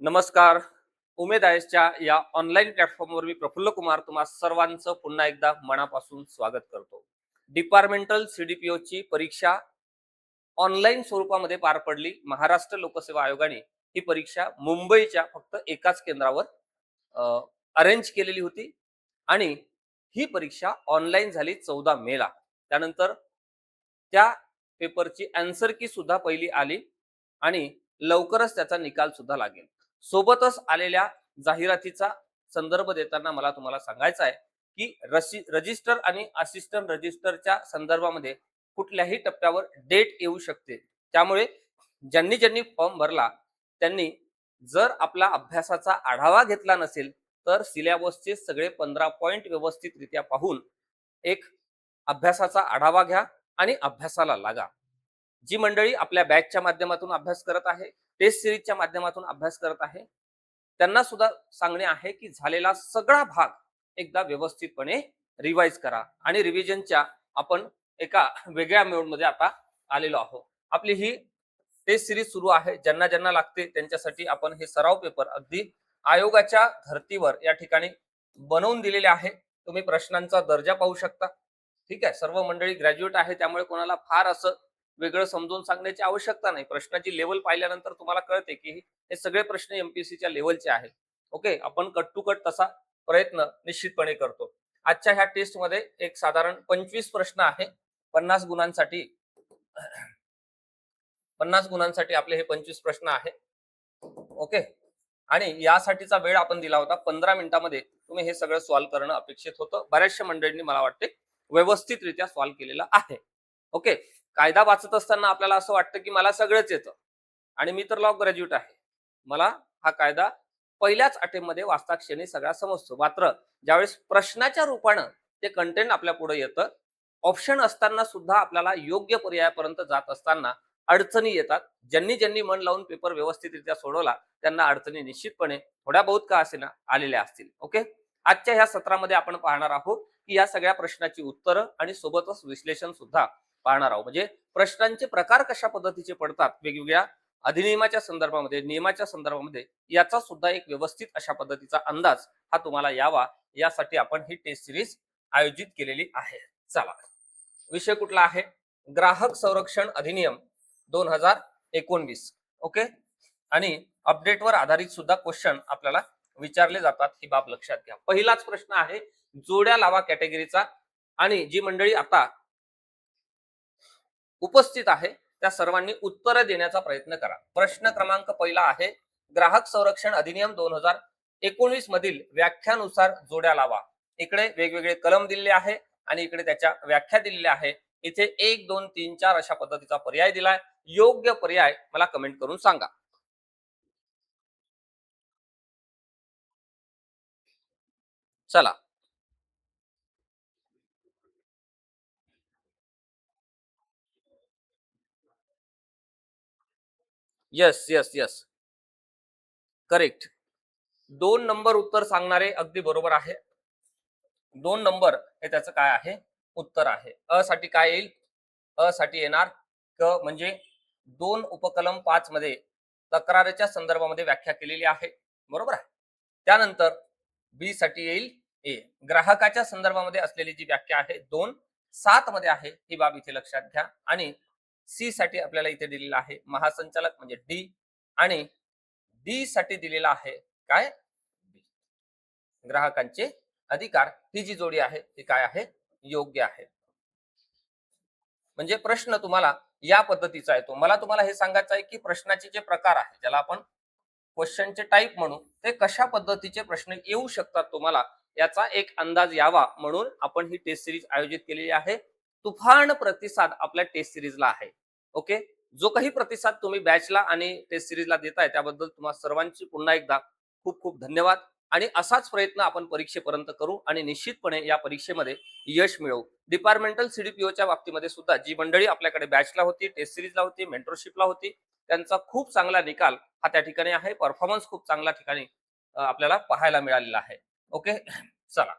नमस्कार. उमेद आयसच्या या ऑनलाईन प्लॅटफॉर्मवर मी प्रफुल्ल कुमार तुम्हा सर्वांचं पुन्हा एकदा मनापासून स्वागत करतो. डिपार्टमेंटल सीडीपीओची परीक्षा ऑनलाईन स्वरूपामध्ये पार पडली. महाराष्ट्र लोकसेवा आयोगाने ही परीक्षा मुंबईच्या फक्त एकाच केंद्रावर अरेंज केलेली होती आणि ही परीक्षा ऑनलाईन झाली 14 मेला. त्यानंतर त्या पेपरची आन्सर की सुद्धा पहिली आली आणि लवकरच त्याचा निकाल सुद्धा लागेल. सोबतच आलेल्या जाहिरातीचा संदर्भ देताना मला तुम्हाला सांगायचं आहे की रजिस्टर आणि असिस्टंट रजिस्टरच्या संदर्भामध्ये कुठल्याही टप्प्यावर डेट येऊ शकते. त्यामुळे ज्यांनी ज्यांनी फॉर्म भरला त्यांनी जर आपला अभ्यासाचा आढावा घेतला नसेल तर सिलेबसचे सगळे 15 पॉइंट व्यवस्थितरित्या पाहून एक अभ्यासाचा आढावा घ्या आणि अभ्यासाला लागा. जी मंडळी आपल्या बॅचच्या माध्यमातून अभ्यास करत आहे, टेस्ट सिरीजच्या माध्यमातून अभ्यास करत आहे, त्यांना सुद्धा सांगणे आहे की झालेला सगळा भाग एकदा व्यवस्थितपणे रिवाइज करा. आणि रिव्हिजनच्या आपण एका वेगळ्या मोडमध्ये आता आलेलो आहोत. आपली ही टेस्ट सिरीज सुरू आहे. ज्यांना ज्यांना लागते त्यांच्यासाठी आपण हे सराव पेपर अगदी आयोगाच्या धर्तीवर या ठिकाणी बनवून दिलेले आहे. तुम्ही प्रश्नांचा दर्जा पाहू शकता. ठीक आहे, सर्व मंडळी ग्रॅज्युएट आहे, त्यामुळे कोणाला फार असं वेगळं समजून सांगण्याची आवश्यकता नाही. प्रश्नाची लेवल पाहिल्यानंतर तुम्हाला कळते की हे सगळे प्रश्न एमपीएससीच्या लेवलचे आहेत. ओके, आपण कट टू कट तसा प्रयत्न निश्चितपणे करतो. आजच्या ह्या टेस्ट मध्ये एक साधारण 25 प्रश्न आहे. 50 गुणांसाठी 50 गुणांसाठी आपले हे 25 प्रश्न आहे. ओके, आणि यासाठीचा वेळ आपण दिला होता 15 मिनिटांमध्ये तुम्ही हे सगळं सॉल्व्ह करणं अपेक्षित होतं. बऱ्याचशा मंडळींनी मला वाटते व्यवस्थितरित्या सॉल्व्ह केलेलं आहे. ओके, कायदा वाचत असताना आपल्याला असं वाटतं की मला सगळंच येतं आणि मी तर लॉ ग्रॅज्युएट आहे, मला हा कायदा पहिल्याच अटेम्प्ट मध्ये वाचता क्षणी सगळा समजतो. मात्र ज्यावेळेस प्रश्नाच्या रूपानं ते कंटेंट आपल्या पुढे येतं, ऑप्शन असताना सुद्धा आपल्याला योग्य पर्यायापर्यंत जात असताना अडचणी येतात. ज्यांनी ज्यांनी मन लावून पेपर व्यवस्थितरित्या सोडवला त्यांना अडचणी निश्चितपणे थोड्या बहुत का असेना आलेल्या असतील. ओके, आजच्या ह्या सत्रामध्ये आपण पाहणार आहोत की या सगळ्या प्रश्नाची उत्तरं आणि सोबतच विश्लेषण सुद्धा पाहणार आहोत. म्हणजे प्रश्नांचे प्रकार कशा पद्धतीचे पडतात वेगवेगळ्या अधिनियमाच्या संदर्भामध्ये, नियमाच्या संदर्भामध्ये, याचा सुद्धा एक व्यवस्थित अशा पद्धतीचा अंदाज हा तुम्हाला यावा यासाठी आपण ही टेस्ट सिरीज आयोजित केलेली आहे. चला, विषय कुठला आहे? ग्राहक संरक्षण अधिनियम 2019. ओके, आणि अपडेटवर आधारित सुद्धा क्वेश्चन आपल्याला विचारले जातात, ही बाब लक्षात घ्या. पहिलाच प्रश्न आहे जोड्या लावा कॅटेगरीचा, आणि जी मंडळी आता उपस्थित आहे त्या सर्वांनी उत्तर देण्याचा प्रयत्न करा. प्रश्न क्रमांक पहिला आहे ग्राहक संरक्षण अधिनियम 2019 मधील व्याख्यानुसार जोड्या लावा. इकडे वेगवेगळे कलम दिलेले आहे आणि इकडे त्याच्या व्याख्या दिलेल्या आहे. इथे 1 2 3 4 अशा पद्धतीचा पर्याय दिलाय. योग्य पर्याय मला कमेंट करून सांगा. चला, yes yes yes, correct. 2 number उत्तर सांगणारे अगदी बरोबर आहे. 2 नंबर हे त्याचं काय आहे? उत्तर आहे. अ साठी काय येईल? अ साठी येणार क, म्हणजे 2 उपकलम 5 मध्ये तक्रारीच्या संदर्भामध्ये व्याख्या केलेली आहे. बरोबर आहे. त्यानंतर बी साठी येईल ए. ग्राहकाच्या संदर्भामध्ये असलेली जी व्याख्या आहे 2:7 मध्ये आहे, ही बाब इथे लक्षात घ्या. आणि सी साठी आपल्याला इथे दिलेला आहे महासंचालक म्हणजे डी, आणि डी साठी दिलेला आहे काय? ग्राहकांचे अधिकार. ही जी जोडी आहे ती काय आहे? योग्य आहे. म्हणजे प्रश्न तुम्हाला या पद्धतीचा येतो. मला तुम्हाला हे सांगायचं आहे की प्रश्नाचे जे प्रकार आहे, ज्याला आपण क्वेश्चनचे टाईप म्हणू, ते कशा पद्धतीचे प्रश्न येऊ शकतात तुम्हाला याचा एक अंदाज यावा म्हणून आपण ही टेस्ट सिरीज आयोजित केलेली आहे. तुफान प्रतिसाद आपल्या टेस्ट सिरीजला आहे. ओके, जो काही प्रतिसाद तुम्ही बॅचला आणि टेस्ट सिरीजला देताय त्याबद्दल तुम्हाला सर्वांची पुन्हा एकदा खूप खूप धन्यवाद. आणि असाच प्रयत्न आपण परीक्षेपर्यंत करू आणि निश्चितपणे या परीक्षेमध्ये यश मिळवू. डिपार्टमेंटल सीडीपीओच्या बाबतीमध्ये सुद्धा जी मंडळी आपल्याकडे बॅचला होती, टेस्ट सिरीजला होती, मेंटरशिपला होती, त्यांचा खूप चांगला निकाल हा त्या ठिकाणी आहे. परफॉर्मन्स खूप चांगल्या ठिकाणी आपल्याला पाहायला मिळालेला आहे. ओके, चला,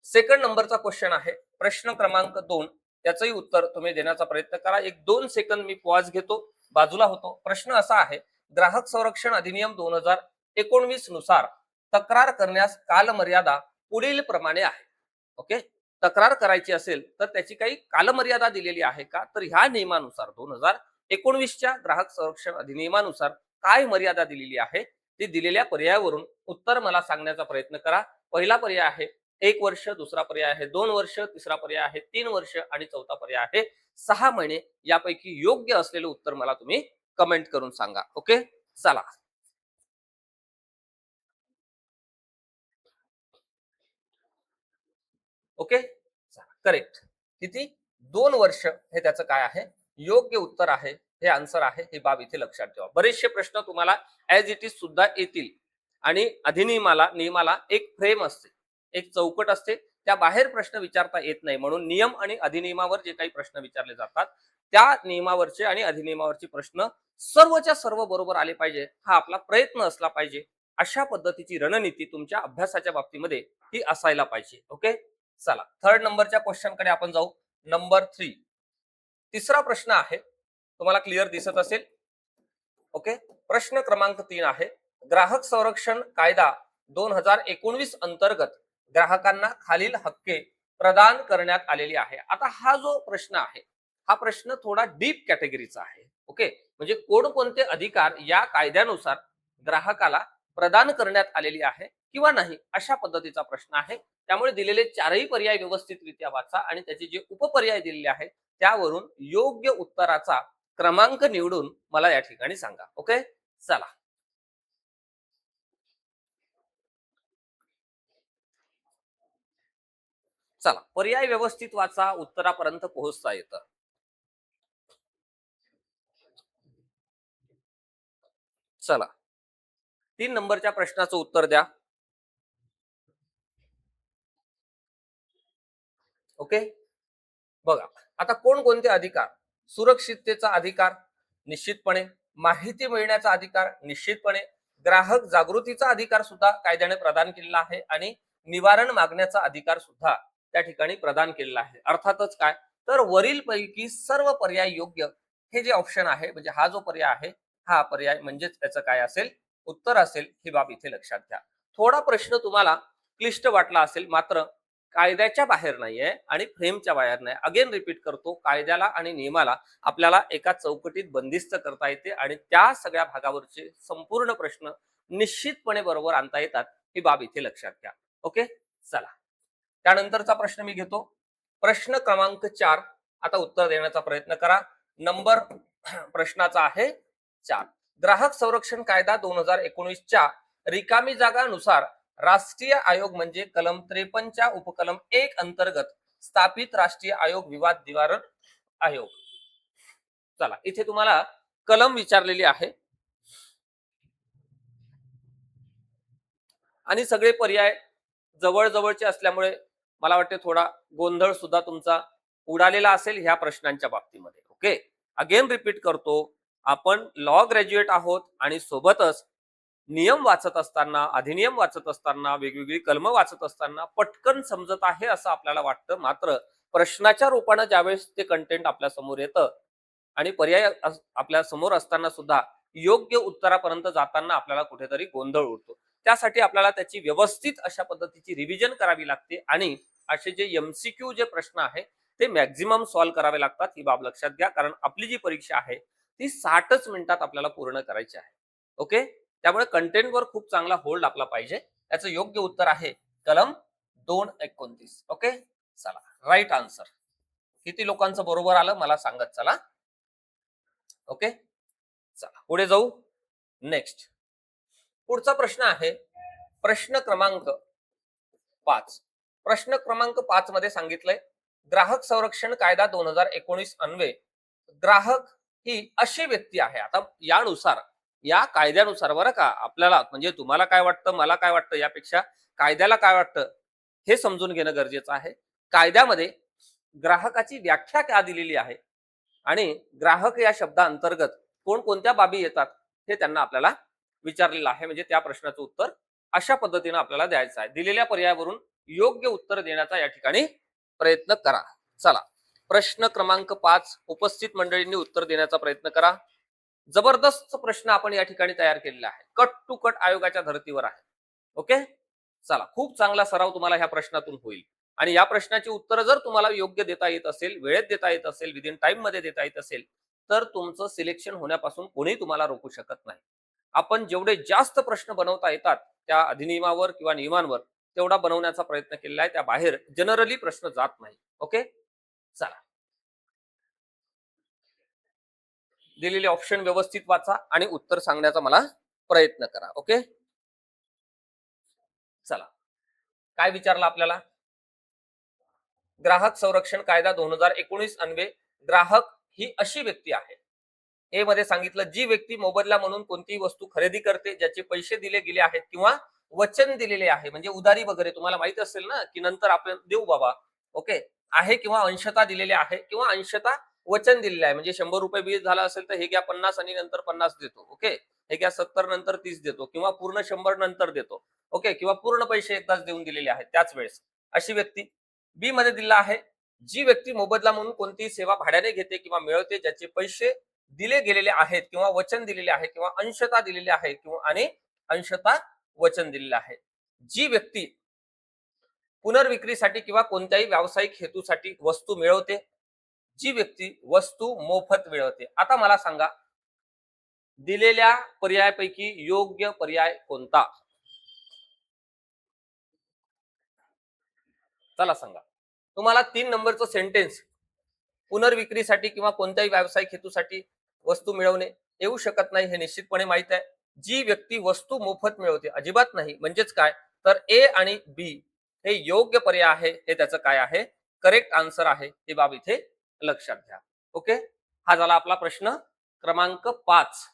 सेकंड नंबरचा क्वेश्चन आहे प्रश्न क्रमांक 2. त्याचंही उत्तर तुम्ही देण्याचा प्रयत्न करा. 1-2 सेकंद मी पॉज घेतो, बाजूला होतो. प्रश्न असा आहे ग्राहक संरक्षण अधिनियम 2019 नुसार तक्रार करण्यास कालमर्यादा पुढील प्रमाणे आहे. ओके, तक्रार करायची असेल तर त्याची काही कालमर्यादा दिलेली आहे का? तर ह्या नियमानुसार 2019च्या ग्राहक संरक्षण अधिनियमानुसार काय मर्यादा दिलेली आहे ती दिलेल्या पर्यायावरून उत्तर मला सांगण्याचा प्रयत्न करा. पहिला पर्याय आहे 1 वर्ष, दुसरा पर्याय आहे 2 वर्ष, तिसरा पर्याय आहे 3 वर्ष आणि चौथा पर्याय आहे 6 महिने. यापैकी योग्य असलेलं उत्तर मला तुम्ही कमेंट करून सांगा. ओके, चला. Okay, correct. किती? 2 वर्ष हे त्याचं काय आहे? योग्य उत्तर आहे, हे आन्सर आहे. ही बाब इथे लक्षात ठेवा. बरेचसे प्रश्न तुम्हाला ऍज इट इज सुद्धा येतील आणि नियमाला एक फ्रेम असते, एक चौकट असते, त्या बाहेर प्रश्न विचारता येत नाही. म्हणून नियम आणि अधिनियमावर जे काही प्रश्न विचारले जातात त्या नियमावरचे आणि अधिनियमावरचे प्रश्न सर्वच्या सर्व बरोबर आले पाहिजे, हा आपला प्रयत्न असला पाहिजे. अशा पद्धतीची रणनीती तुमच्या अभ्यासाच्या बाबतीमध्ये ही असायला पाहिजे. ओके, चला थर्ड नंबरच्या क्वेश्चन कडे आपण जाऊ. नंबर 3, तिसरा प्रश्न आहे, तुम्हाला क्लिअर दिसत असेल. ओके, प्रश्न क्रमांक 3 आहे, ग्राहक संरक्षण कायदा 2019 अंतर्गत ग्राहकांना खालील हक्के प्रदान करण्यात आलेली आहे. आता हा जो प्रश्न आहे हा प्रश्न थोडा डीप कॅटेगरीचा आहे. ओके, म्हणजे कोणकोणते अधिकार या कायद्यानुसार ग्राहकाला प्रदान करण्यात आलेली आहे किंवा नाही, अशा पद्धतीचा प्रश्न आहे. त्यामुळे दिलेले चारही पर्याय व्यवस्थितरित्या वाचा आणि त्याचे जे उपपर्याय दिलेले आहेत त्यावरून योग्य उत्तराचा क्रमांक निवडून मला या ठिकाणी सांगा. ओके, चला. चला, पर्याय व्यवस्थित वाचा, उत्तरापर्यंत पोहोचता येतं. चला, 3 नंबरच्या प्रश्नाचं उत्तर द्या. ओके, बघा आता कोणकोणते अधिकार? सुरक्षिततेचा अधिकार निश्चितपणे, माहिती मिळण्याचा अधिकार निश्चितपणे, ग्राहक जागृतीचा अधिकार सुद्धा कायद्याने प्रदान केलेला आहे आणि निवारण मागण्याचा अधिकार सुद्धा त्या ठिकाणी प्रदान केलेला आहे. अर्थातच काय, तर वरील पैकी सर्व पर्याय योग्य, हे जे ऑप्शन आहे म्हणजे हा जो पर्याय आहे हा पर्याय म्हणजेच त्याचं काय असेल, उत्तर असेल. ही बाब इथे लक्षात घ्या. थोडा प्रश्न तुम्हाला क्लिष्ट वाटला असेल, मात्र कायद्याच्या बाहेर नाहीये आणि फ्रेमच्या बाहेर नाही. अगेन रिपीट करतो, कायद्याला आणि नियमाला आपल्याला एका चौकटीत बंदिस्त करता येते आणि त्या सगळ्या भागावरचे संपूर्ण प्रश्न निश्चितपणे बरोबर आणता येतात. ही बाब इथे लक्षात घ्या. ओके, चला त्यानंतरचा प्रश्न मी घेतो. प्रश्न क्रमांक 4. आता उत्तर देण्याचा प्रयत्न करा. नंबर प्रश्नाचा आहे 4. ग्राहक संरक्षण कायदा 2019च्या रिकामी जागा नुसार राष्ट्रीय आयोग म्हणजे कलम 53च्या उपकलम 1 अंतर्गत स्थापित राष्ट्रीय आयोग विवाद निवारण आयोग. चला, इथे तुम्हाला कलम विचारलेली आहे आणि सगळे पर्याय जवळजवळचे असल्यामुळे मला वाटते थोडा गोंधळ सुद्धा तुमचा उडालेला असेल ह्या प्रश्नांच्या बाबतीमध्ये. ओके, अगेन रिपीट करतो, आपण लॉ ग्रॅज्युएट आहोत आणि सोबतच नियम वाचत असताना, अधिनियम वाचत असताना, वेगवेगळी कलम वाचत असताना पटकन समजत आहे असं आपल्याला वाटतं. मात्र प्रश्नाच्या रूपानं ज्यावेळेस ते कंटेंट आपल्या समोर येतं आणि पर्याय आपल्या समोर असताना सुद्धा योग्य उत्तरापर्यंत जाताना आपल्याला कुठेतरी गोंधळ उडतो. त्यासाठी आपल्याला त्याची व्यवस्थित अशा पद्धतीची रिव्हिजन करावी लागते आणि असे जे एमसीक्यू जे प्रश्न आहे ते मॅक्झिमम सॉल्व्ह करावे लागतात. ही बाब लक्षात घ्या, कारण आपली जी परीक्षा आहे ती 60च मिनिटात आपल्याला पूर्ण करायची आहे. ओके, त्यामुळे कंटेंटवर खूप चांगला होल्ड आपला पाहिजे. त्याचं योग्य उत्तर आहे कलम 229. ओके, चला राईट आन्सर. किती लोकांचं बरोबर आलं मला सांगत चला. ओके, चला पुढे जाऊ. नेक्स्ट पुढचा प्रश्न आहे प्रश्न क्रमांक 5. प्रश्न क्रमांक 5 मध्ये सांगितलंय, ग्राहक संरक्षण कायदा 2019 अन्वये ग्राहक ही अशी व्यक्ती आहे. आता यानुसार, या कायद्यानुसार बरं का, आपल्याला म्हणजे तुम्हाला काय वाटतं, मला काय वाटतं, यापेक्षा कायद्याला काय वाटतं हे समजून घेणं गरजेचं आहे. कायद्यामध्ये ग्राहकाची व्याख्या काय दिलेली आहे आणि ग्राहक या शब्दाअंतर्गत कोणकोणत्या बाबी येतात हे त्यांना आपल्याला विचारलेलं आहे. म्हणजे त्या प्रश्नाचं उत्तर अशा पद्धतीने आपल्याला द्यायचं आहे. दिलेल्या पर्यायावरून योग्य उत्तर देण्याचा या ठिकाणी प्रयत्न करा. चला, प्रश्न क्रमांक 5 उपस्थित मंडळींनी उत्तर देण्याचा प्रयत्न करा. जबरदस्त प्रश्न आपण या ठिकाणी तयार केलेला आहे, कट टू कट आयोगाच्या धर्तीवर आहे. ओके, चला, खूप चांगला सराव तुम्हाला ह्या प्रश्नातून होईल. आणि या प्रश्नाची उत्तरं जर तुम्हाला योग्य देता येत असेल, वेळेत देता येत असेल, विदिन टाइम मध्ये देता येत असेल, तर तुमचं सिलेक्शन होण्यापासून कोणी तुम्हाला रोखू शकत नाही. आपण जेवढे जास्त प्रश्न बनवता येतात त्या अधिनियमावर किंवा नियमांवर, तेवढा बनवण्याचा प्रयत्न केलेला आहे. त्या बाहेर जनरली प्रश्न जात नाही. ओके, चला, दिलेले ऑप्शन व्यवस्थित वाचा आणि उत्तर सांगण्याचा मला प्रयत्न करा. ओके, चला, काय विचारलं आपल्याला? ग्राहक संरक्षण कायदा 2019 अन्वये ग्राहक ही अशी व्यक्ती आहे. ए मध्ये सांगितलं, जी व्यक्ती मोबदला म्हणून कोणतीही वस्तू खरेदी करते ज्याचे पैसे दिले गेले आहेत किंवा वचन दिलेले आहे, म्हणजे उधारी वगैरे, तुम्हाला माहित असेल ना की नंतर आपण देऊ बाबा. ओके, आहे किंवा अंशता दिलेले आहे किंवा अंशता वचन दिलेले आहे, म्हणजे 100 रुपये बिल झाला असेल तर हे घ्या 50 आणि नंतर 50 देतो. ओके, हे घ्या 70 नंतर 30 देतो, किंवा पूर्ण 100 नंतर देतो. ओके, किंवा पूर्ण पैसे एकदाच देऊन दिलेले आहेत त्याच वेळेस, अशी व्यक्ती. बी मध्ये दिला आहे, जी व्यक्ती मोबदला म्हणून कोणतीही सेवा भाड्याने घेते किंवा मिळवते ज्याचे पैसे दिले गेलेले आहेत किंवा वचन दिलेले आहे किंवा अंशता दिलेले आहे किंवा आणि अंशता वचन दिलेले आहे. जी व्यक्ती पुनर्विक्रीसाठी किंवा कोणत्याही व्यावसायिक हेतूसाठी वस्तू मिळवते, जी व्यक्ती वस्तू मोफत मिळवते. आता मला सांगा, दिलेल्या पर्यायापैकी योग्य पर्याय कोणता? चला सांगा. तुम्हाला 3 नंबरचं सेंटेन्स, पुनर्विक्रीसाठी किंवा कोणत्याही व्यावसायिक हेतूसाठी वस्तू मिळवणे, येऊ शकत नाही हे निश्चितपणे माहित आहे. जी व्यक्ती वस्तू मोफत मिळवते, अजिबात नाही. म्हणजेच काय, तर ए आणि बी हे योग्य पर्याय आहे. हे त्याचं काय आहे, करेक्ट आन्सर आहे. ही बाब इथे लक्षात घ्या. ओके, हा झाला आपला प्रश्न क्रमांक 5.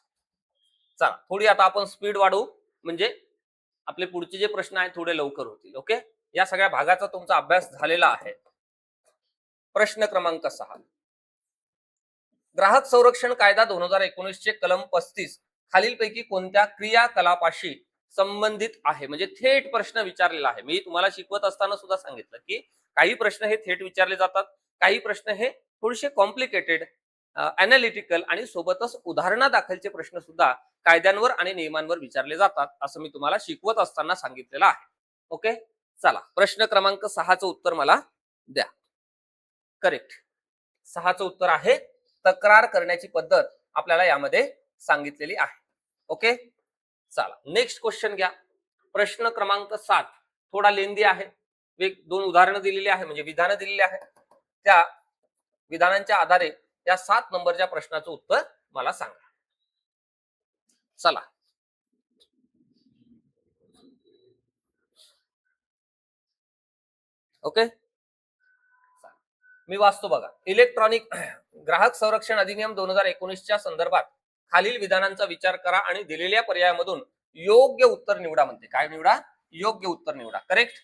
चला, थोडी आता आपण स्पीड वाढवू, म्हणजे आपले पुढचे जे प्रश्न आहेत थोडे लवकर होतील. ओके, या सगळ्या भागाचा तुमचा अभ्यास झालेला आहे. प्रश्न क्रमांक 6, ग्राहक संरक्षण कायदा 2019 चे कलम 35 खालीलपैकी कोणत्या क्रियाकलापाशी संबंधित आहे? म्हणजे थेट प्रश्न विचारलेला आहे. मी तुम्हाला शिकवत असताना सुद्धा सांगितलं की काही प्रश्न हे थेट विचारले जातात, काही प्रश्न हे थोडेसे कॉम्प्लिकेटेड, अनालिटिकल आणि सोबतच उदाहरणादाखलचे प्रश्न सुद्धा कायद्यांवर आणि नियमांवर विचारले जातात, असं मी तुम्हाला शिकवत असताना सांगितलेलं आहे. ओके, चला, प्रश्न क्रमांक 6चं उत्तर मला द्या. करेक्ट, 6चं उत्तर आहे तक्रार करण्याची पद्धत आपल्याला यामध्ये सांगितलेली आहे. ओके, चला, नेक्स्ट क्वेश्चन घ्या. प्रश्न क्रमांक 7 थोडा लेंदी आहे. एक 2 उदाहरणं दिलेली आहे, म्हणजे विधानं दिलेली आहे. त्या विधानांच्या आधारे या 7 नंबरच्या प्रश्नाचं उत्तर मला सांगा. चला, ओके, मी वाचतो बघा. इलेक्ट्रॉनिक ग्राहक संरक्षण अधिनियम 2019च्या संदर्भात खालील विधानांचा विचार करा आणि दिलेल्या पर्यायामधून योग्य उत्तर निवडा. म्हणते काय निवडा? योग्य उत्तर निवडा. करेक्ट.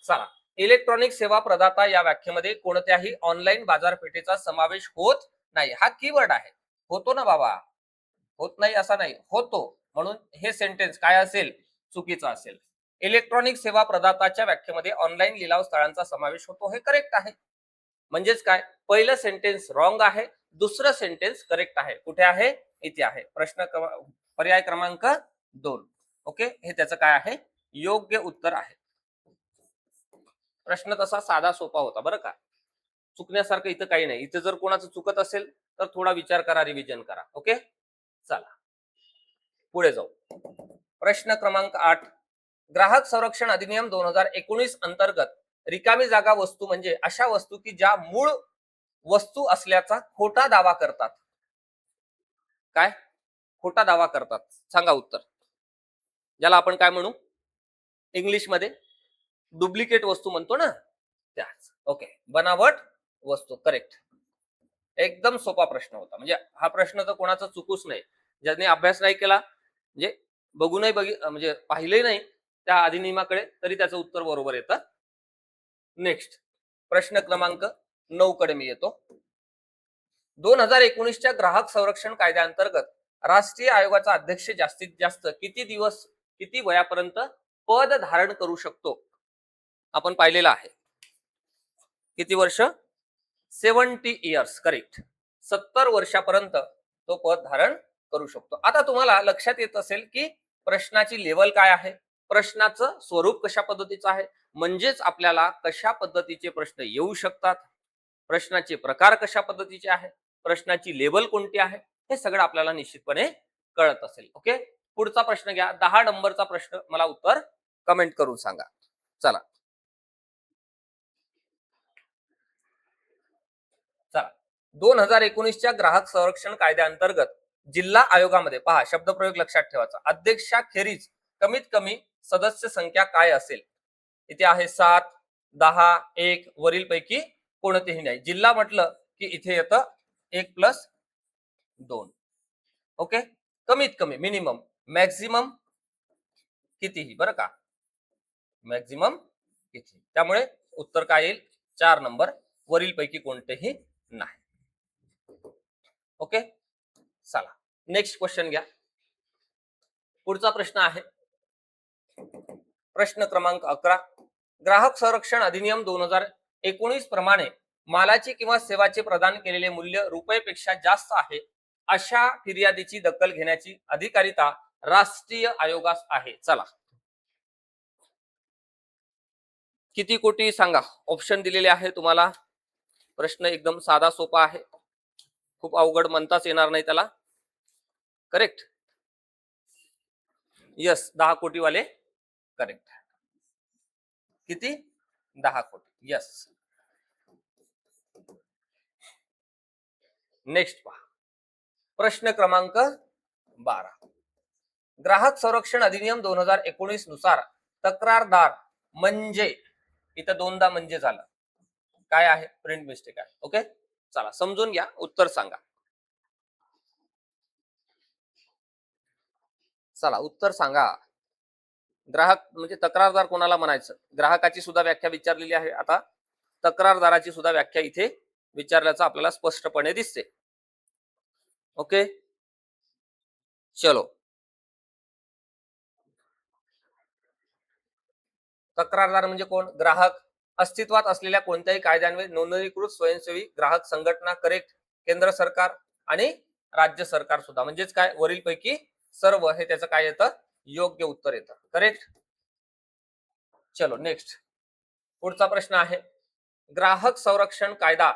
चला, इलेक्ट्रॉनिक सेवा प्रदाता या व्याख्येमध्ये कोणत्याही ऑनलाईन बाजारपेठेचा समावेश होत नाही. हा कीवर्ड आहे. होतो ना बाबा, होत नाही असा नाही, होतो. म्हणून हे सेंटेन्स काय असेल? चुकीचं असेल. इलेक्ट्रॉनिक सेवा प्रदाताच्या व्याख्येमध्ये ऑनलाईन लिलाव स्थळांचा समावेश होतो, हे करेक्ट आहे. म्हणजेच काय, पहिलं सेंटेन्स रॉंग आहे, दुसरं सेंटेन्स करेक्ट आहे. कुठे आहे? इथे आहे. पर्याय क्रमांक 2. ओके, हे त्याचं काय आहे? योग्य उत्तर आहे. प्रश्न तसा साधा सोपा होता बरं का, चुकण्यासारखं इथं काही नाही. इथं जर कोणाचं चुकत असेल तर थोडा विचार करा, रिव्हिजन करा. ओके, चला पुढे जाऊ. प्रश्न क्रमांक 8, ग्राहक संरक्षण अधिनियम 2019 अंतर्गत रिकामी जागा वस्तू म्हणजे अशा वस्तू की ज्या मूळ वस्तू असल्याचा खोटा दावा करतात. काय खोटा दावा करतात? सांगा उत्तर. ज्याला आपण काय म्हणू इंग्लिश मध्ये? डुप्लिकेट वस्तू म्हणतो ना, त्याच. ओके, बनावट वस्तू. करेक्ट. एकदम सोपा प्रश्न होता. म्हणजे हा प्रश्न तर कोणाचा चुकूच नाही. ज्यांनी अभ्यास नाही केला, म्हणजे म्हणजे पाहिलंही नाही त्या अधिनियमाकडे, तरी त्याचं उत्तर बरोबर येतं. नेक्स्ट, प्रश्न क्रमांक 9 कडे मी येतो. 2019च्या ग्राहक संरक्षण कायद्याअंतर्गत राष्ट्रीय आयोगाचा अध्यक्ष जास्तीत जास्त किती दिवस, किती वयापर्यंत पद धारण करू शकतो? आपण पाहिलेलं आहे. किती वर्ष? 70 इयर्स. करेक्ट. 70 वर्षापर्यंत तो पद धारण करू शकतो. आता तुम्हाला लक्षात येत असेल की प्रश्नाची लेवल काय आहे, प्रश्नाचं स्वरूप कशा पद्धतीचं आहे, म्हणजेच आपल्याला कशा पद्धतीचे प्रश्न येऊ शकतात, प्रश्नाचे प्रकार कशा पद्धतीचे आहेत, प्रश्नाची लेवल कोणती आहे, हे सगळं आपल्याला निश्चितपणे कळत असेल. ओके, पुढचा प्रश्न घ्या. 10 नंबरचा प्रश्न, मला उत्तर कमेंट करून सांगा. चला चला 2019च्या ग्राहक संरक्षण कायद्याअंतर्गत जिल्हा आयोगामध्ये पहा, शब्दप्रयोग लक्षात ठेवायचा, अध्यक्षाखेरीज कमीत कमी सदस्य संख्या काय असेल. इथे आहे 7, 10, 1, वरील पैकी कोणतेही नाही. जिल्हा म्हटलं की इथे येतं 1+2. ओके, कमीत कमी मिनिमम, मॅक्झिमम कितीही, बरं का, मॅक्झिमम किती. त्यामुळे उत्तर काय येईल, 4 नंबर, वरील पैकी कोणतेही नाही. ओके, चला नेक्स्ट क्वेश्चन घ्या. पुढचा प्रश्न आहे प्रश्न क्रमांक 11. ग्राहक संरक्षण अधिनियम 2019 प्रमाणे मालाची किंवा सेवाचे प्रदान केलेले मूल्य रुपयेपेक्षा जास्त आहे अशा फिर्यादीची दखल घेण्याची अधिकारिता राष्ट्रीय आयोगास आहे. चला किती कोटी सांगा. ऑप्शन दिलेले आहे तुम्हाला. प्रश्न एकदम साधा सोपा आहे, खूप अवघड म्हणताच येणार नाही त्याला. करेक्ट, यस, 10 कोटी वाले करेक्ट. किती, 10 कोटी, यस. नेक्स्ट पहा, प्रश्न क्रमांक 12. ग्राहक संरक्षण अधिनियम 2019 नुसार तक्रारदार म्हणजे, इथं दोनदा म्हणजे झालं, काय आहे, प्रिंट मिस्टेक आहे. ओके, चला समजून घ्या, उत्तर सांगा. चला उत्तर सांगा. ग्राहक म्हणजे तक्रारदार कोणाला म्हणायचं, ग्राहकाची सुद्धा व्याख्या विचारलेली आहे. आता तक्रारदाराची सुद्धा व्याख्या इथे विचारल्याचं आपल्याला स्पष्टपणे दिसते. ओके, चलो. तक्रारदार म्हणजे कोण, ग्राहक, अस्तित्वात असलेल्या कोणत्याही कायद्यान्वये नोंदणीकृत स्वयंसेवी ग्राहक संघटना, करेक्ट, केंद्र सरकार आणि राज्य सरकार सुद्धा, म्हणजेच काय, वरील पैकी सर्व, हे त्याचं काय येतं, योग्य उत्तर येतं. करेक्ट. चलो नेक्स्ट, पुढचा प्रश्न आहे ग्राहक संरक्षण कायदा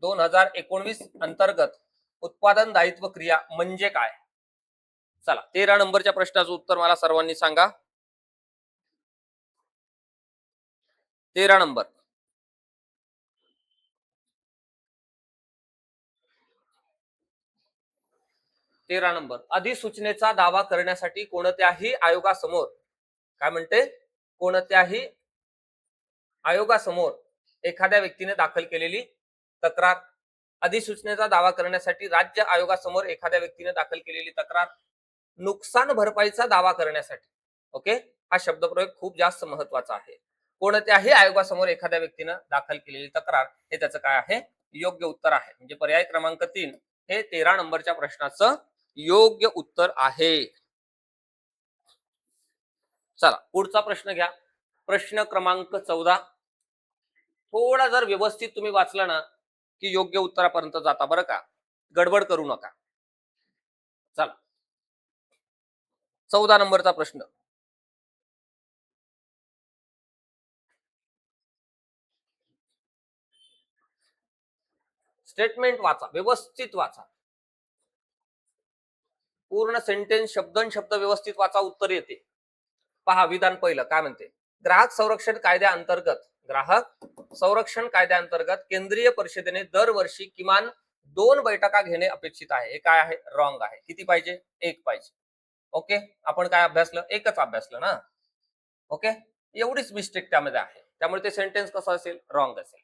2019 अंतर्गत उत्पादन दायित्व क्रिया म्हणजे काय. चला 13 नंबरच्या प्रश्नाचं उत्तर मला सर्वांनी सांगा. 13 नंबर, अधिसूचनेचा दावा करण्यासाठी कोणत्याही आयोगासमोर, काय म्हणते, कोणत्याही आयोगासमोर एखाद्या व्यक्तीने दाखल केलेली तक्रार, अधिसूचनेचा दावा करण्यासाठी राज्य आयोगासमोर एखाद्या व्यक्तीने दाखल केलेली तक्रार, नुकसान भरपाईचा दावा करण्यासाठी. ओके, हा शब्दप्रयोग खूप जास्त महत्वाचा आहे. कोणत्याही आयोगासमोर एखाद्या व्यक्तीने दाखल केलेली तक्रार, हे त्याचं काय आहे, योग्य उत्तर आहे. म्हणजे पर्याय क्रमांक 3 हे 13 नंबरच्या प्रश्नाचं योग्य उत्तर आहे. चला पुढचा प्रश्न घ्या. प्रश्न क्रमांक 14. थोडा जर व्यवस्थित तुम्ही वाचला ना की योग्य उत्तरापर्यंत जाता, बरं का, गडबड करू नका. चला 14 नंबरचा प्रश्न. स्टेटमेंट वाचा, व्यवस्थित वाचा, पूर्ण सेंटेन्स शब्दन शब्द व्यवस्थित वाचा, उत्तर येते. पहा विधान पहिलं काय म्हणते, ग्राहक संरक्षण कायद्याअंतर्गत, ग्राहक संरक्षण कायद्याअंतर्गत केंद्रीय परिषदेने दरवर्षी किमान 2 बैठका घेणे अपेक्षित आहे. हे काय आहे, रॉंग आहे. किती पाहिजे, 1 पाहिजे. ओके, आपण काय अभ्यासलं, एकच अभ्यासलं ना. ओके, एवढीच मिस्टेक त्यामध्ये आहे, त्यामुळे ते सेंटेन्स कसं असेल, रॉंग असेल.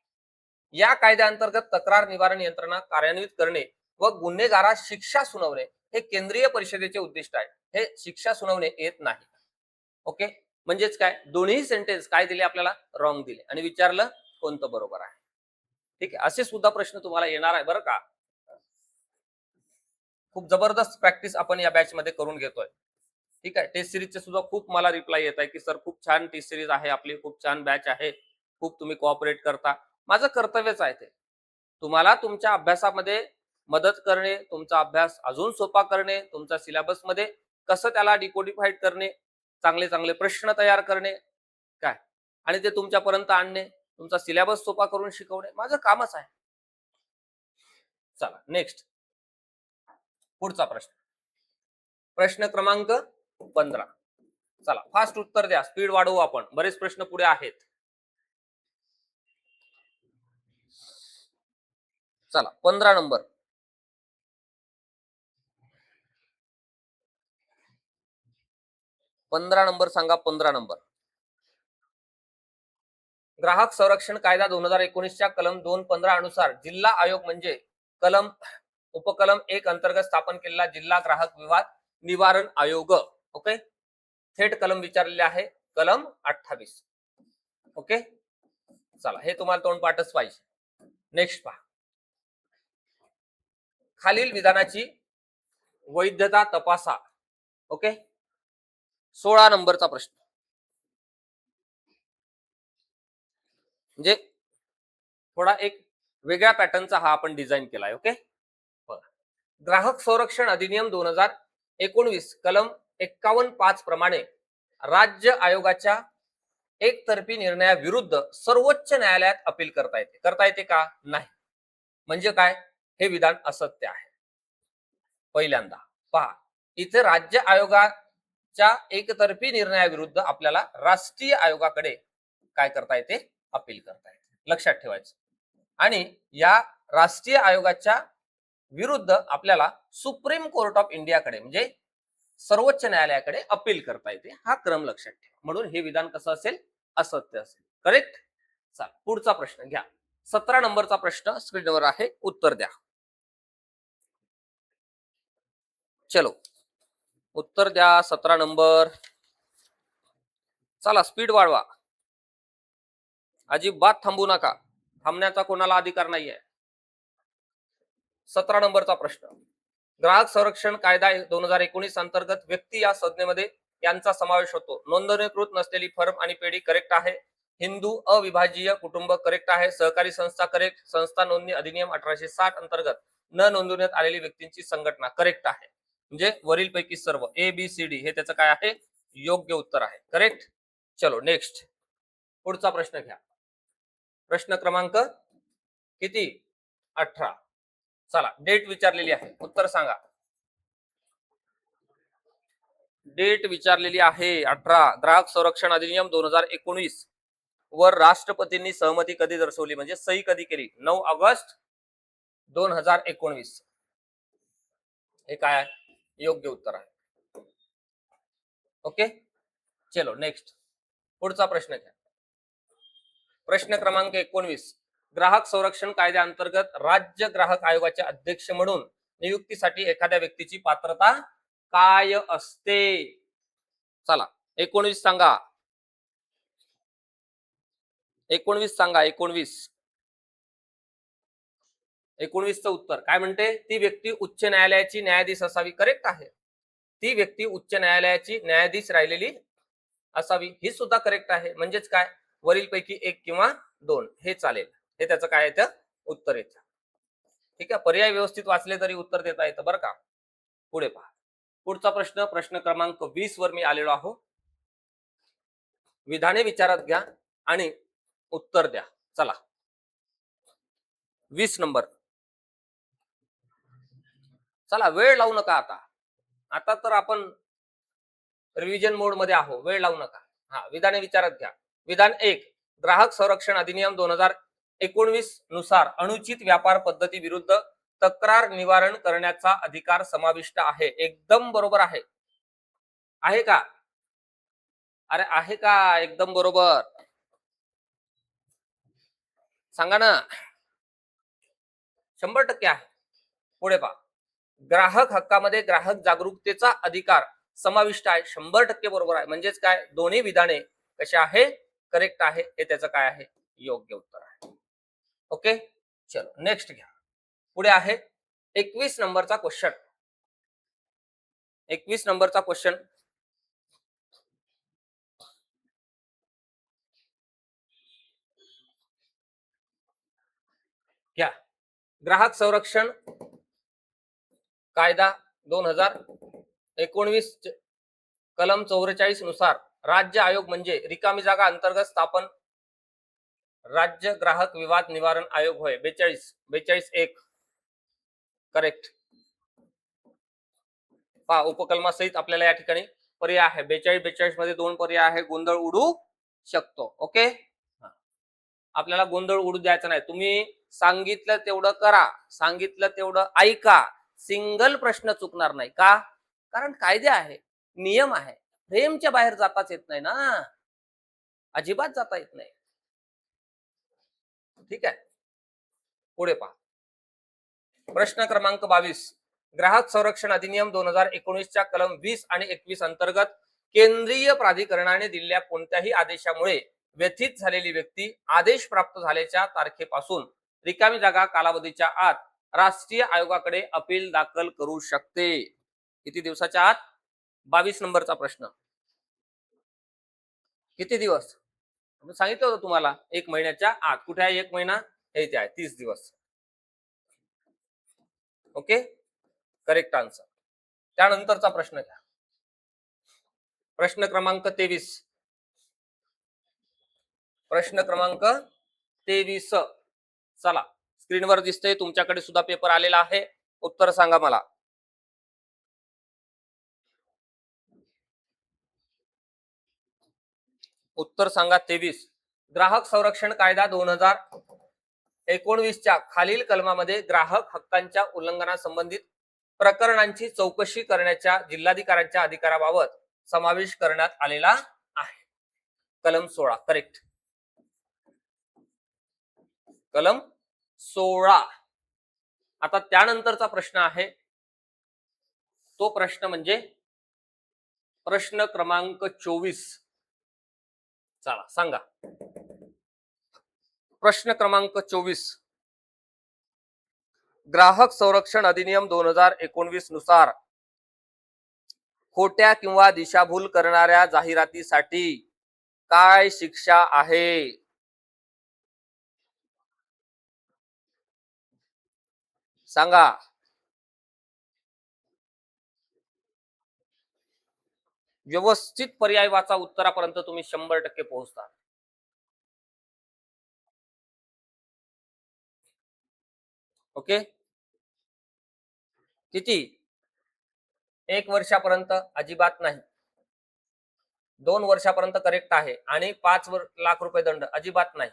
या कायद्याअंतर्गत तक्रार निवारण यंत्रणा कार्यान्वित करणे व गुन्हेगारास शिक्षा सुनावणे हे केंद्रीय परिषदेचे उद्दिष्ट आहे. हे शिक्षा सुनावणे येत नाही. ओके, म्हणजेच काय, दोन्ही सेंटेन्स काय दिले आपल्याला, रॉंग दिले, आणि विचारलं कोणतं बरोबर आहे. ठीक आहे, असे सुद्धा प्रश्न तुम्हाला येणार आहे, बरं का. खूप जबरदस्त प्रॅक्टिस आपण या बॅच मध्ये करून घेतोय. ठीक आहे, टेस्ट सिरीजचे सुद्धा खूप मला रिप्लाय येत आहे की सर खूप छान टेस्ट सिरीज आहे आपली, खूप छान बॅच आहे, खूप तुम्ही कोऑपरेट करता. माझं कर्तव्यच आहे ते, तुम्हाला तुमच्या अभ्यासामध्ये मदत करणे, तुमचा अभ्यास अजून सोपा करणे, तुमचा सिलेबस मध्ये कसं त्याला डिकोडिफाईड करणे, चांगले चांगले प्रश्न तयार करणे, काय आणि ते तुमच्यापर्यंत आणणे, तुमचा सिलेबस सोपा करून शिकवणे माझं कामच आहे. चला नेक्स्ट, पुढचा प्रश्न, प्रश्न क्रमांक 15. चला फास्ट उत्तर द्या, स्पीड वाढवू आपण, बरेच प्रश्न पुढे आहेत. चला 15 नंबर, सांगा 15 नंबर. ग्राहक संरक्षण कायदा 2019च्या कलम 215 अनुसार जिल्हा आयोग म्हणजे कलम उपकलम 1 अंतर्गत स्थापन केलेला जिल्हा ग्राहक विवाद निवारण आयोग. ओके, थेट कलम विचारलेले आहे, कलम 28. ओके, चला हे तुम्हाला तोंडपाठच पाहिजे. नेक्स्ट पहा, खालील विधानाची वैधता तपासा. ओके, 16 नंबरचा प्रश्न, म्हणजे थोडा एक वेगळ्या पॅटर्नचा हा आपण डिझाईन केलाय. ओके, ग्राहक संरक्षण अधिनियम 2019 कलम 51(5) प्रमाणे राज्य आयोगाच्या एकतर्फी निर्णयाविरुद्ध सर्वोच्च न्यायालयात अपील करता येते का? नाही. म्हणजे काय, हे विधान असत्य आहे. पहिल्यांदा पहा, इथे राज्य आयोगाच्या एकतर्फी निर्णयाविरुद्ध आपल्याला राष्ट्रीय आयोगाकडे काय करता येते, अपील करता येते, लक्षात ठेवायचं. आणि या राष्ट्रीय आयोगाच्या विरुद्ध आपल्याला सुप्रीम कोर्ट ऑफ इंडियाकडे म्हणजे सर्वोच्च न्यायालयाकडे अपील करता येते, हा क्रम लक्षात ठेवा. म्हणून हे विधान कसं असेल, असत्य असेल. करेक्ट. चला पुढचा प्रश्न घ्या, 17 नंबरचा प्रश्न स्क्रीनवर आहे, उत्तर द्या. चलो उत्तर द्या, 17 नंबर. चला स्पीड वाढवा, अजिबात थांबू नका, थांबण्याचा कोणाला अधिकार नाहीये. 17 नंबरचा प्रश्न, ग्राहक संरक्षण कायदा 2019 अंतर्गत व्यक्ती या संज्ञेमध्ये यांचा समावेश होतो. नोंदणीकृत नसलेली फर्म आणि पेढी करेक्ट आहे. हिंदू अविभाजीय कुटुंब करेक्ट आहे. सहकारी संस्था करेक्ट. संस्था नोंदणी अधिनियम 1860 अंतर्गत न नोंदवण्यात आलेली व्यक्तींची संघटना करेक्ट आहे. म्हणजे वरील पैकी सर्व ABCD हे त्याचं काय आहे, योग्य उत्तर आहे. करेक्ट. चलो नेक्स्ट, पुढचा प्रश्न घ्या, प्रश्न क्रमांक किती, 18. चला डेट विचारलेली आहे, उत्तर सांगा. डेट विचारलेली आहे 18. ग्राहक संरक्षण अधिनियम 2019 वर राष्ट्रपतींनी सहमती कधी दर्शवली, म्हणजे सही कधी केली, 9 ऑगस्ट 2019. हे काय आहे, योग्य उत्तर आहे. ओके, चलो नेक्स्ट, पुढचा प्रश्न घ्या, प्रश्न क्रमांक 19. ग्राहक संरक्षण कायद्याअंतर्गत राज्य ग्राहक आयोगाचे अध्यक्ष म्हणून नियुक्तीसाठी एखाद्या व्यक्तीची पात्रता काय असते? चला 19 सांगा, 19 सांगा, 19. 19चं उत्तर काय म्हणते, ती व्यक्ती उच्च न्यायालयाची न्यायाधीश असावी. करेक्ट आहे. ती व्यक्ती उच्च न्यायालयाची न्यायाधीश राहिलेली असावी, ही सुद्धा करेक्ट आहे. म्हणजेच काय, वरील पैकी एक किंवा दोन हे चालेल, हे त्याचं काय येतं, उत्तर येतं. ठीक आहे, पर्याय व्यवस्थित वाचले तरी उत्तर देता येतं बरं का. पुढे पहा, पुढचा प्रश्न, प्रश्न क्रमांक 20 वर मी आलेलो आहो. विधाने विचारात घ्या आणि उत्तर द्या. चला 20 नंबर. चला वेळ लावू नका, आता आता तर आपण रिव्हिजन मोड मध्ये आहो, वेळ लावू नका. हा, विधाने विचारात घ्या. विधान 1, ग्राहक संरक्षण अधिनियम 2019 नुसार अनुचित व्यापार पद्धती विरुद्ध तक्रार निवारण करण्याचा अधिकार समाविष्ट आहे. एकदम बरोबर आहे. आहे का? अरे आहे का? एकदम बरोबर, सांगा ना. 100% आहे. पुढे पहा, ग्राहक हक्कामध्ये ग्राहक जागरूकतेचा अधिकार समाविष्ट आहे. 100% बरोबर आहे. म्हणजेच काय, दोन्ही विधाने कशा आहे, करेक्ट आहे, हे त्याचं काय आहे, योग्य उत्तर आहे. ओके, चलो नेक्स्ट घ्या. पुढे आहे 21 नंबरचा क्वेश्चन. 21 नंबरचा क्वेश्चन घ्या. ग्राहक संरक्षण कायदा 2019 कलम 44 नुसार राज्य आयोग म्हणजे रिकामी जागा अंतर्गत स्थापन राज्य ग्राहक विवाद निवारण आयोग होय. 42 करेक्ट. पहा उपकलमासहित आपल्याला या ठिकाणी पर्याय आहे. 42 मध्ये 2 पर्याय आहे. गोंधळ उडू शकतो. ओके, आपल्याला गोंधळ उडू द्यायचा नाही. तुम्ही सांगितलं तेवढं करा, सांगितलं तेवढं ऐका, सिंगल प्रश्न चुकणार नाही. का? कारण कायदे आहे, नियम आहे. फ्रेमच्या बाहेर जाताच येत नाही ना, अजिबात जाता येत नाही. ठीक आहे, पुढे पहा. प्रश्न क्रमांक 22. ग्राहक संरक्षण अधिनियम 2019 च्या कलम 20 आणि 21 अंतर्गत केंद्रीय प्राधिकरणाने दिलेल्या कोणत्याही आदेशामुळे व्यथित झालेली व्यक्ती आदेश प्राप्त झाल्याच्या तारखेपासून रिकामी जागा कालावधीच्या आत राष्ट्रीय आयोगाकडे अपील दाखल करू शकते. किती दिवसाच्या आत? 22 नंबरचा प्रश्न. किती दिवस सांगितलं होतं तुम्हाला? 1 महिन्याच्या आत. कुठे आहे 1 महिना? हे इथे आहे 30 दिवस. Okay, correct answer. त्यानंतरचा प्रश्न घ्या. प्रश्न क्रमांक 23. प्रश्न क्रमांक 23. चला, स्क्रीनवर दिसतंय, तुमच्याकडे सुद्धा पेपर आलेला आहे. उत्तर सांगा मला. उत्तर सांगा. 23. ग्राहक संरक्षण कायदा 2019 च्या खालील कलमामध्ये ग्राहक हक्कांच्या उल्लंघनासंबंधित प्रकरणांची चौकशी करण्याच्या जिल्हाधिकाऱ्यांच्या अधिकाराबाबत समावेश करण्यात आलेला आहे. कलम 16. करेक्ट, कलम 16. आता त्यानंतरचा प्रश्न आहे, तो प्रश्न म्हणजे प्रश्न क्रमांक 24. चला सांगा. प्रश्न क्रमांक 24. ग्राहक संरक्षण अधिनियम 2019 नुसार खोट्या किंवा दिशाभूल करणाऱ्या जाहिरातीसाठी काय शिक्षा आहे? सांगा. व्यवस्थित पर्याय वाचा, उत्तरापर्यंत तुम्ही 100% पोहोचता. ओके, किती? 1 वर्षापर्यंत अजिबात नाही. 2 वर्षापर्यंत करेक्ट आहे. आणि 5 लाख रुपये दंड अजिबात नाही.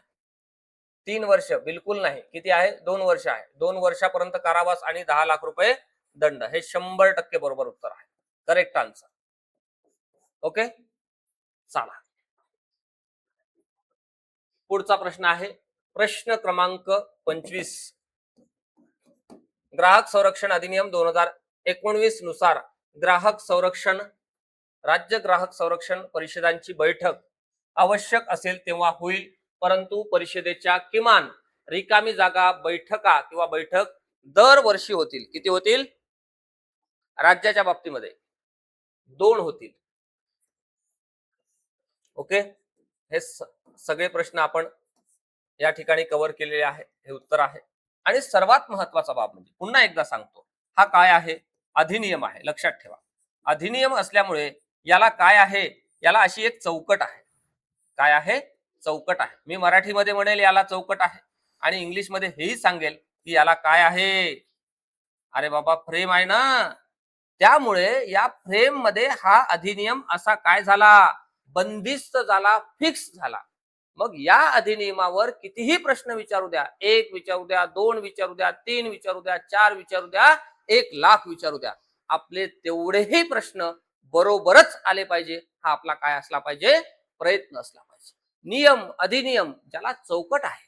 3 वर्ष बिलकुल नाही. किती आहे? 2 वर्ष आहे. 2 वर्षापर्यंत कारावास आणि 10 लाख रुपये दंड. हे 100% बरोबर उत्तर आहे. Correct answer. ओके, चला पुढचा प्रश्न आहे. प्रश्न क्रमांक 25. ग्राहक संरक्षण अधिनियम 2019 नुसार ग्राहक संरक्षण राज्य ग्राहक संरक्षण परिषदांची बैठक आवश्यक असेल तेव्हा होईल, परंतु परिषदेच्या किमान रिकामी जागा बैठका किंवा बैठक दरवर्षी होतील. किती होतील? राज्याच्या बाबतीमध्ये 2 होतील. ओके, हे सगळे प्रश्न आपण या ठिकाणी कव्हर केलेले आहे. हे उत्तर आहे. आणि सर्वात महत्वाचा बाब म्हणजे पुन्हा एकदा सांगतो, हा काय आहे? अधिनियम आहे. लक्षात ठेवा, अधिनियम असल्यामुळे याला काय आहे? याला अशी एक चौकट आहे. काय आहे? चौकट आहे. मी मराठीमध्ये म्हणेल याला चौकट आहे, आणि इंग्लिशमध्ये हेही सांगेल की याला काय आहे. अरे बाबा, फ्रेम आहे ना, त्यामुळे या फ्रेम मध्ये हा अधिनियम असा काय झाला? बंदिस्त झाला, फिक्स झाला. मग या अधिनियमावर कितीही प्रश्न विचारू द्या, 1 विचारू द्या, 2 विचारू द्या, 3 विचारू द्या, 4 विचारू द्या, 1 लाख विचारू द्या, आपले तेवढेही प्रश्न बरोबरच आले पाहिजे. हा आपला काय असला पाहिजे? प्रयत्न असला पाहिजे. नियम, अधिनियम ज्याला चौकट आहे,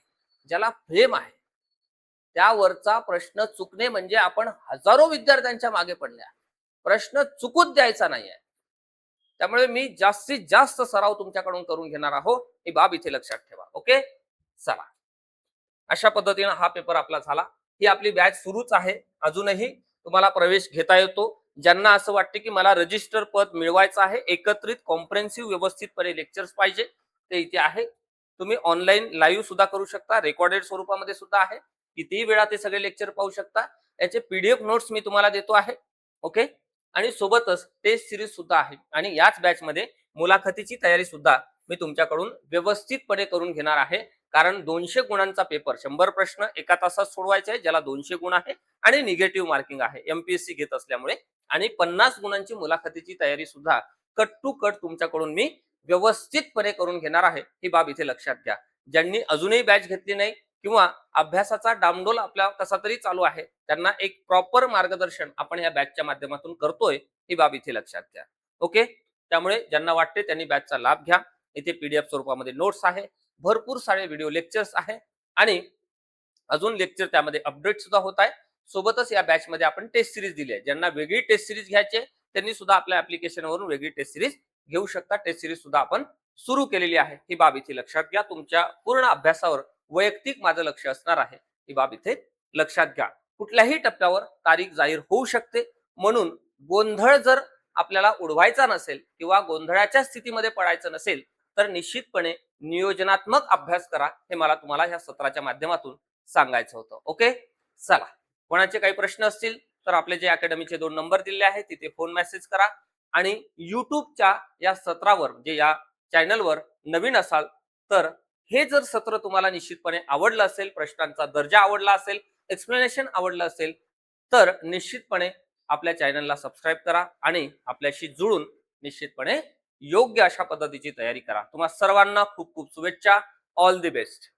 ज्याला फ्रेम आहे, त्यावरचा प्रश्न चुकणे म्हणजे आपण हजारो विद्यार्थ्यांच्या मागे पडल्या. प्रश्न चुकूच द्यायचा नाहीये. त्यामुळे मी जास्तीत जास्त सराव तुमच्याकडून करून घेणार आहोत, ही बाब इथे लक्षात ठेवा. ओके, चला, अशा पद्धतीने हा पेपर आपला झाला. ही आपली बॅच सुरूच आहे. अजूनही तुम्हाला प्रवेश घेता येतो. ज्यांना असं वाटते की मला रजिस्टर पद मिळवायचं आहे, एकत्रित कॉम्प्रेहेन्सिव्ह व्यवस्थितपणे लेक्चर्स पाहिजे, ते इथे आहे. तुम्ही ऑनलाईन लाईव्ह सुद्धा करू शकता, रेकॉर्डेड स्वरूपामध्ये सुद्धा आहे. कितीही वेळा ते सगळे लेक्चर पाहू शकता. याचे पीडीएफ नोट्स मी तुम्हाला देतो आहे. ओके. आणि सोबतच टेस्ट सिरीज सुद्धा आहे आणि याच बॅचमध्ये मुलाखतीची तयारी सुद्धा मी तुमच्याकडून व्यवस्थितपणे करून घेणार आहे. कारण 200 गुणांचा पेपर 100 प्रश्न एका तासात सोडवायचे आहे, ज्याला 200 गुण आहे आणि निगेटिव्ह मार्किंग आहे एमपीएससी घेत असल्यामुळे. आणि 50 गुणांची मुलाखतीची तयारी सुद्धा कट टू कट तुमच्याकडून मी व्यवस्थितपणे करून घेणार आहे, ही बाब इथे लक्षात घ्या. ज्यांनी अजूनही बॅच घेतली नाही किंवा अभ्यासाचा डामडोल आपला कसा तरी चालू आहे, त्यांना एक प्रॉपर मार्गदर्शन आपण या बॅचच्या माध्यमातून करतोय, ही बाब इथे लक्षात घ्या. ओके. त्यामुळे ज्यांना वाटते त्यांनी बॅचचा लाभ घ्या. इथे पीडीएफ स्वरूपामध्ये नोट्स आहे, भरपूर सारे व्हिडिओ लेक्चर्स आहे आणि अजून लेक्चर त्यामध्ये अपडेट सुद्धा होत आहे. सोबतच या बॅच मध्ये आपण टेस्ट सिरीज दिली आहे. ज्यांना वेगळी टेस्ट सिरीज घ्यायची आहे त्यांनी सुद्धा आपल्या ऍप्लिकेशनवरून वेगळी टेस्ट सिरीज घेऊ शकता. टेस्ट सिरीज सुद्धा आपण सुरू केलेली आहे, ही बाब इथे लक्षात घ्या. तुमच्या पूर्ण अभ्यासावर वैयक्तिक माझं लक्ष असणार आहे, ही बाब इथे लक्षात घ्या. कुठल्याही टप्प्यावर तारीख जाहीर होऊ शकते, म्हणून गोंधळ जर आपल्याला उडवायचा नसेल किंवा गोंधळाच्या स्थितीमध्ये पडायचं नसेल तर निश्चितपणे नियोजनात्मक अभ्यास करा, हे मला तुम्हाला या सत्राच्या माध्यमातून सांगायचं होतं. ओके. चला, कोणाचे काही प्रश्न असतील तर आपले जे अकॅडमीचे 2 नंबर दिले आहेत तिथे फोन मेसेज करा. आणि युट्यूबच्या या सत्रावर म्हणजे या चॅनलवर नवीन असाल तर हे जर सत्र तुम्हाला निश्चितपणे आवडलं असेल, प्रश्नांचा दर्जा आवडला असेल, एक्सप्लेनेशन आवडलं असेल तर निश्चितपणे आपल्या चॅनलला सबस्क्राईब करा आणि आपल्याशी जुळून निश्चितपणे योग्य अशा पद्धतीची तयारी करा. तुम्हा सर्वांना खूप खूप शुभेच्छा. All the best.